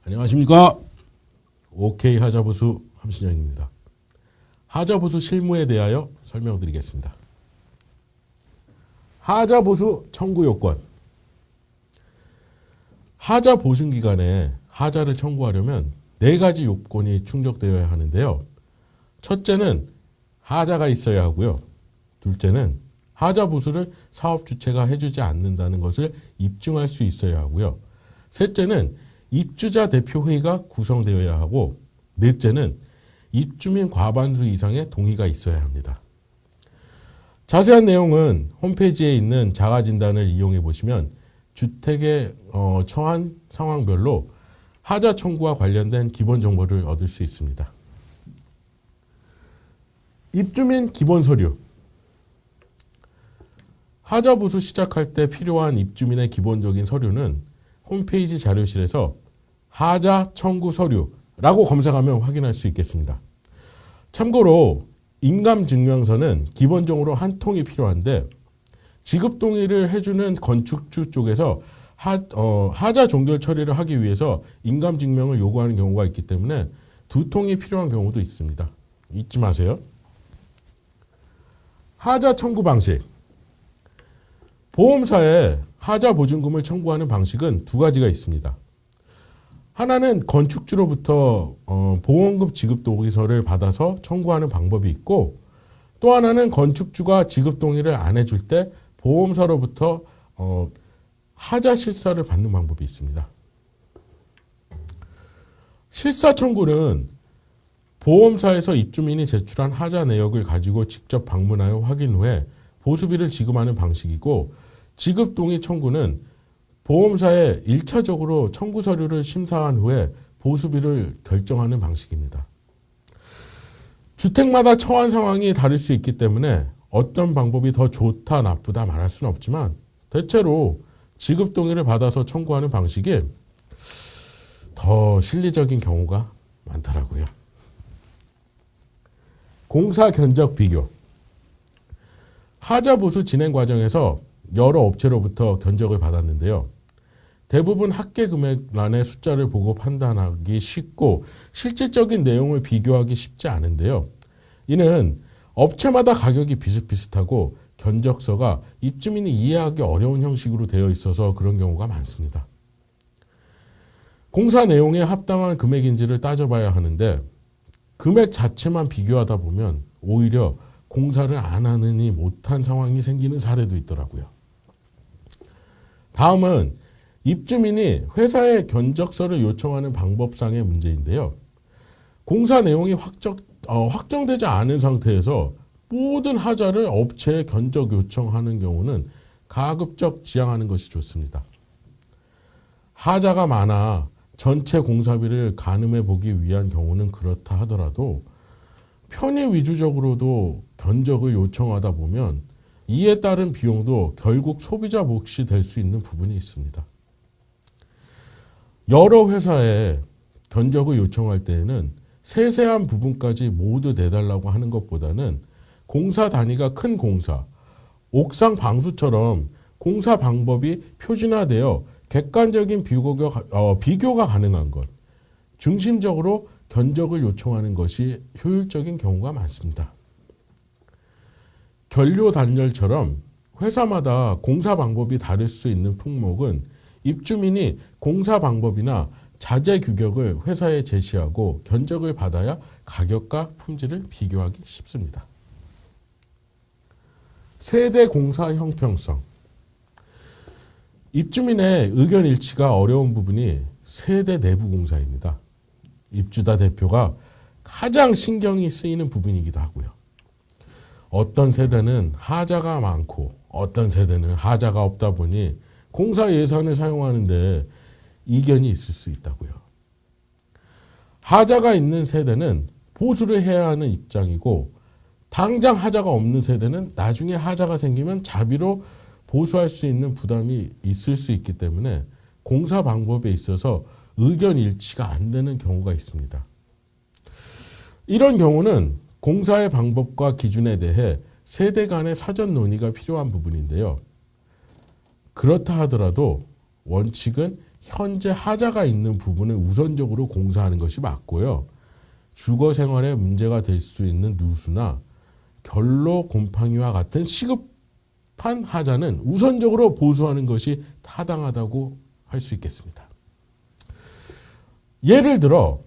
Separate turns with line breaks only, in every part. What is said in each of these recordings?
안녕하십니까. OK 하자보수 함신영입니다. 하자보수 실무에 대하여 설명드리겠습니다. 하자보수 청구 요건. 하자 보증기간에 하자를 청구하려면 4가지 요건이 충족되어야 하는데요. 첫째는 하자가 있어야 하고요. 둘째는 하자 보수를 사업 주체가 해주지 않는다는 것을 입증할 수 있어야 하고요. 셋째는 입주자 대표회의가 구성되어야 하고, 넷째는 입주민 과반수 이상의 동의가 있어야 합니다. 자세한 내용은 홈페이지에 있는 자가진단을 이용해 보시면 주택에 처한 상황별로 하자 청구와 관련된 기본 정보를 얻을 수 있습니다. 입주민 기본 서류. 하자 보수 시작할 때 필요한 입주민의 기본적인 서류는 홈페이지 자료실에서 하자 청구 서류라고 검색하면 확인할 수 있겠습니다. 참고로 인감증명서는 기본적으로 한 통이 필요한데, 지급 동의를 해주는 건축주 쪽에서 하자 종결 처리를 하기 위해서 인감증명을 요구하는 경우가 있기 때문에 2통이 필요한 경우도 있습니다. 잊지 마세요. 하자 청구 방식. 보험사에 하자 보증금을 청구하는 방식은 2가지가 있습니다. 하나는 건축주로부터 보험금 지급 동의서를 받아서 청구하는 방법이 있고, 또 하나는 건축주가 지급 동의를 안 해줄 때 보험사로부터 하자 실사를 받는 방법이 있습니다. 실사 청구는 보험사에서 입주민이 제출한 하자 내역을 가지고 직접 방문하여 확인 후에 보수비를 지급하는 방식이고, 지급 동의 청구는 보험사에 1차적으로 청구 서류를 심사한 후에 보수비를 결정하는 방식입니다. 주택마다 처한 상황이 다를 수 있기 때문에 어떤 방법이 더 좋다 나쁘다 말할 수는 없지만, 대체로 지급 동의를 받아서 청구하는 방식이 더 실리적인 경우가 많더라고요. 공사 견적 비교. 하자 보수 진행 과정에서 여러 업체로부터 견적을 받았는데요. 대부분 합계 금액란의 숫자를 보고 판단하기 쉽고 실질적인 내용을 비교하기 쉽지 않은데요. 이는 업체마다 가격이 비슷비슷하고 견적서가 입주민이 이해하기 어려운 형식으로 되어 있어서 그런 경우가 많습니다. 공사 내용에 합당한 금액인지를 따져봐야 하는데, 금액 자체만 비교하다 보면 오히려 공사를 안 하느니 못한 상황이 생기는 사례도 있더라고요. 다음은 입주민이 회사에 견적서를 요청하는 방법상의 문제인데요. 공사 내용이 확정되지 않은 상태에서 모든 하자를 업체에 견적 요청하는 경우는 가급적 지양하는 것이 좋습니다. 하자가 많아 전체 공사비를 가늠해 보기 위한 경우는 그렇다 하더라도 편의 위주적으로도 견적을 요청하다 보면 이에 따른 비용도 결국 소비자 몫이 될 수 있는 부분이 있습니다. 여러 회사에 견적을 요청할 때에는 세세한 부분까지 모두 내달라고 하는 것보다는 공사 단위가 큰 공사, 옥상 방수처럼 공사 방법이 표준화되어 객관적인 비교가 가능한 것, 중심적으로 견적을 요청하는 것이 효율적인 경우가 많습니다. 견료 단열처럼 회사마다 공사 방법이 다를 수 있는 품목은 입주민이 공사 방법이나 자재 규격을 회사에 제시하고 견적을 받아야 가격과 품질을 비교하기 쉽습니다. 세대 공사 형평성. 입주민의 의견 일치가 어려운 부분이 세대 내부 공사입니다. 입주자 대표가 가장 신경이 쓰이는 부분이기도 하고요. 어떤 세대는 하자가 많고 어떤 세대는 하자가 없다 보니 공사 예산을 사용하는데 이견이 있을 수 있다고요. 하자가 있는 세대는 보수를 해야 하는 입장이고, 당장 하자가 없는 세대는 나중에 하자가 생기면 자비로 보수할 수 있는 부담이 있을 수 있기 때문에 공사 방법에 있어서 의견 일치가 안 되는 경우가 있습니다. 이런 경우는 공사의 방법과 기준에 대해 세대 간의 사전 논의가 필요한 부분인데요. 그렇다 하더라도 원칙은 현재 하자가 있는 부분을 우선적으로 공사하는 것이 맞고요. 주거 생활에 문제가 될 수 있는 누수나 결로 곰팡이와 같은 시급한 하자는 우선적으로 보수하는 것이 타당하다고 할 수 있겠습니다. 예를 들어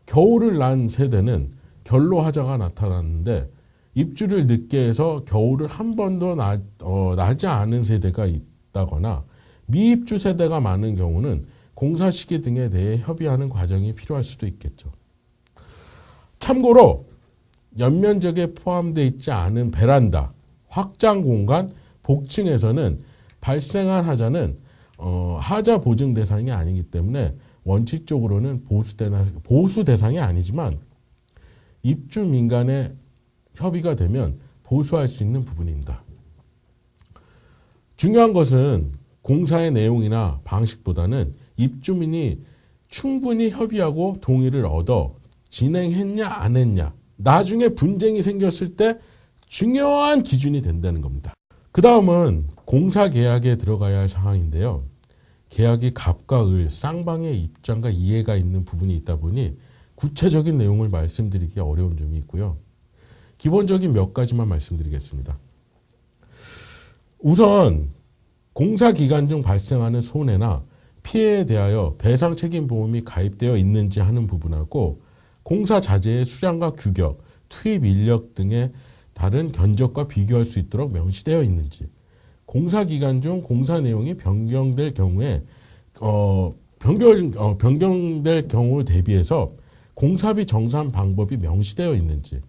겨울을 난 세대는 결로 하자가 나타났는데 입주를 늦게 해서 겨울을 한 번도 나지 않은 세대가 있다거나 미입주 세대가 많은 경우는 공사 시기 등에 대해 협의하는 과정이 필요할 수도 있겠죠. 참고로 연면적에 포함되어 있지 않은 베란다, 확장 공간, 복층에서는 발생한 하자는 하자 보증 대상이 아니기 때문에 원칙적으로는 보수 대상이 아니지만 입주 민간의 협의가 되면 보수할 수 있는 부분입니다. 중요한 것은 공사의 내용이나 방식보다는 입주민이 충분히 협의하고 동의를 얻어 진행했냐 안 했냐, 나중에 분쟁이 생겼을 때 중요한 기준이 된다는 겁니다. 그 다음은 공사 계약에 들어가야 할 사항인데요. 계약이 갑과 을, 쌍방의 입장과 이해가 있는 부분이 있다 보니 구체적인 내용을 말씀드리기 어려운 점이 있고요. 기본적인 몇 가지만 말씀드리겠습니다. 우선 공사 기간 중 발생하는 손해나 피해에 대하여 배상 책임 보험이 가입되어 있는지 하는 부분하고 공사 자재의 수량과 규격, 투입 인력 등의 다른 견적과 비교할 수 있도록 명시되어 있는지, 공사 기간 중 공사 내용이 변경될 경우에 변경될 경우 대비해서 공사비 정산 방법이 명시되어 있는지,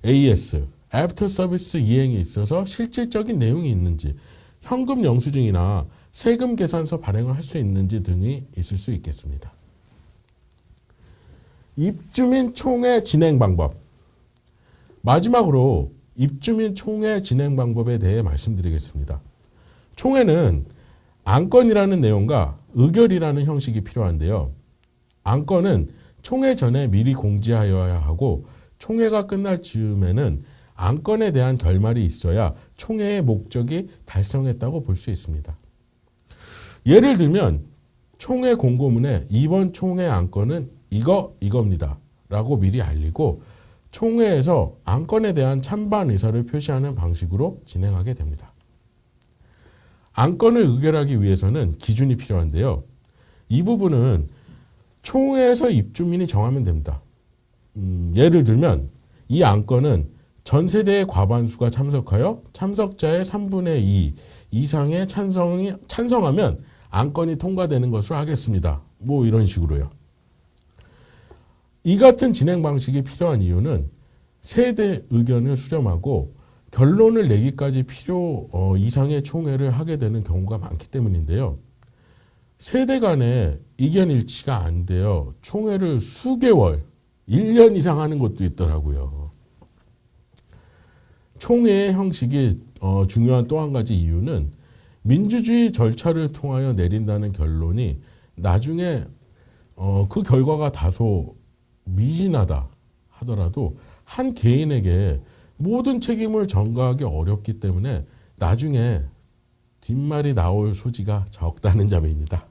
AS, 애프터 서비스 이행에 있어서 실질적인 내용이 있는지, 현금 영수증이나 세금 계산서 발행을 할 수 있는지 등이 있을 수 있겠습니다. 입주민 총회 진행 방법. 마지막으로 입주민 총회 진행 방법에 대해 말씀드리겠습니다. 총회는 안건이라는 내용과 의결이라는 형식이 필요한데요. 안건은 총회 전에 미리 공지하여야 하고 총회가 끝날 즈음에는 안건에 대한 결말이 있어야 총회의 목적이 달성했다고 볼 수 있습니다. 예를 들면 총회 공고문에 이번 총회 안건은 이겁니다 라고 미리 알리고 총회에서 안건에 대한 찬반 의사를 표시하는 방식으로 진행하게 됩니다. 안건을 의결하기 위해서는 기준이 필요한데요. 이 부분은 총회에서 입주민이 정하면 됩니다. 예를 들면 이 안건은 전 세대의 과반수가 참석하여 참석자의 3분의 2 이상의 찬성하면 안건이 통과되는 것으로 하겠습니다. 뭐 이런 식으로요. 이 같은 진행 방식이 필요한 이유는 세대 의견을 수렴하고 결론을 내기까지 필요 이상의 총회를 하게 되는 경우가 많기 때문인데요. 세대 간에 의견 일치가 안 되어 총회를 수개월, 1년 이상 하는 것도 있더라고요. 총회의 형식이 중요한 또 한 가지 이유는 민주주의 절차를 통하여 내린다는 결론이 나중에 그 결과가 다소 미진하다 하더라도 한 개인에게 모든 책임을 전가하기 어렵기 때문에 나중에 뒷말이 나올 소지가 적다는 점입니다.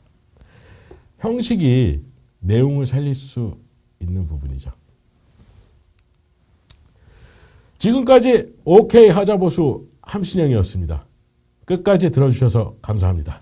형식이 내용을 살릴 수 있는 부분이죠. 지금까지 OK 하자보수 함신영이었습니다. 끝까지 들어주셔서 감사합니다.